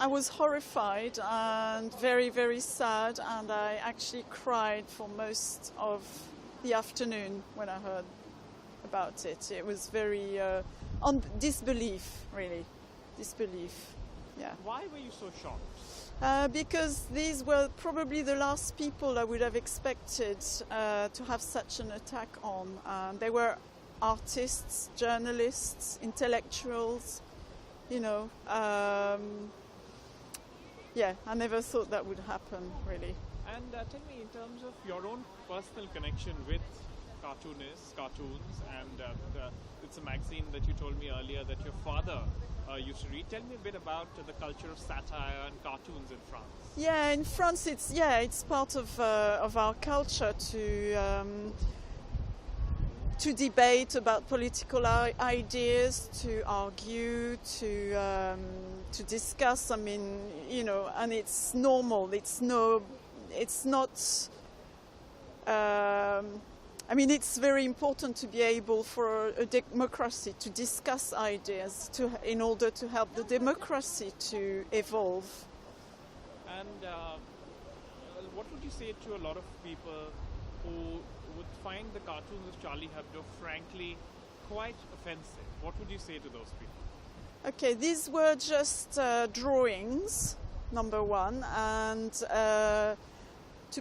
I was horrified and very, very sad, and I actually cried for most of the afternoon when I heard about it. It was very on disbelief, really, disbelief. Yeah. Why were you so shocked? Because these were probably the last people I would have expected to have such an attack on. They were artists, journalists, intellectuals, you know. Yeah, I never thought that would happen, really. And tell me, in terms of your own personal connection with cartoons, and it's a magazine that you told me earlier that your father used to read. Tell me a bit about the culture of satire and cartoons in France. Yeah, in France, it's part of our culture to debate about political ideas, to argue, to discuss. I mean, you know, and it's normal. It's not. I mean, it's very important to be able for a democracy to discuss ideas in order to help the democracy to evolve. And what would you say to a lot of people who would find the cartoons of Charlie Hebdo frankly quite offensive? What would you say to those people? Okay, these were just drawings, number one, and to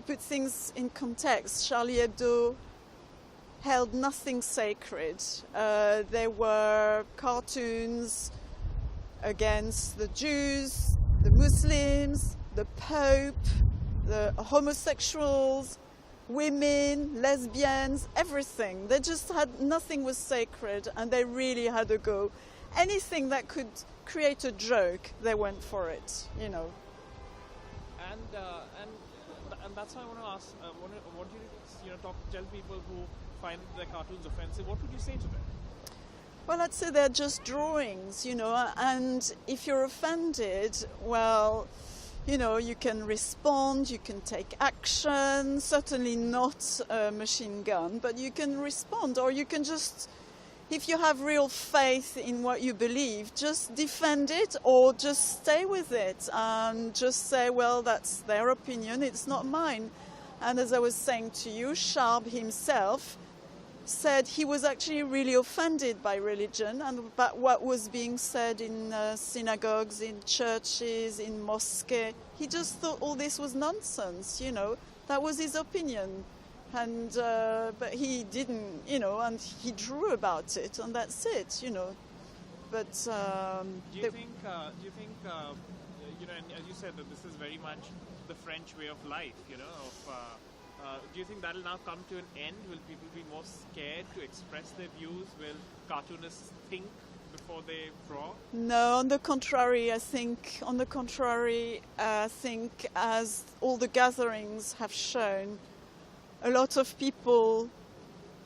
put things in context, Charlie Hebdo held nothing sacred. There were cartoons against the Jews, the Muslims, the Pope, the homosexuals, women, lesbians, everything. They just had, nothing was sacred, and they really had a go. Anything that could create a joke, they went for it, you know. And that's why I want to ask, what do you tell people who find their cartoons offensive, what would you say to them? Well, I'd say they're just drawings, you know, and if you're offended, well, you know, you can respond, you can take action, certainly not a machine gun, but you can respond, or you can just, if you have real faith in what you believe, just defend it or just stay with it and just say, well, that's their opinion, it's not mine. And as I was saying to you, Sharp himself said he was actually really offended by religion and about what was being said in synagogues, in churches, in mosques. He just thought all this was nonsense, you know. That was his opinion. And but he didn't, you know, and he drew about it, and that's it, you know. But do you think, you know, and as you said, that this is very much the French way of life, you know, do you think that'll now come to an end? Will people be more scared to express their views? Will cartoonists think before they draw? No, on the contrary, I think as all the gatherings have shown, a lot of people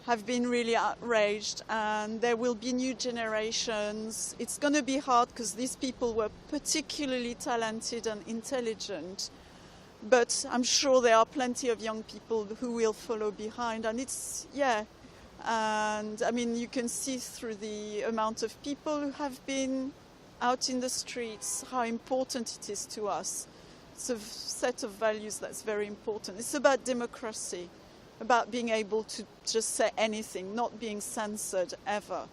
have been really outraged, and there will be new generations. It's going to be hard because these people were particularly talented and intelligent. But I'm sure there are plenty of young people who will follow behind, and it's, yeah. And I mean, you can see through the amount of people who have been out in the streets how important it is to us. It's a set of values that's very important. It's about democracy, about being able to just say anything, not being censored ever.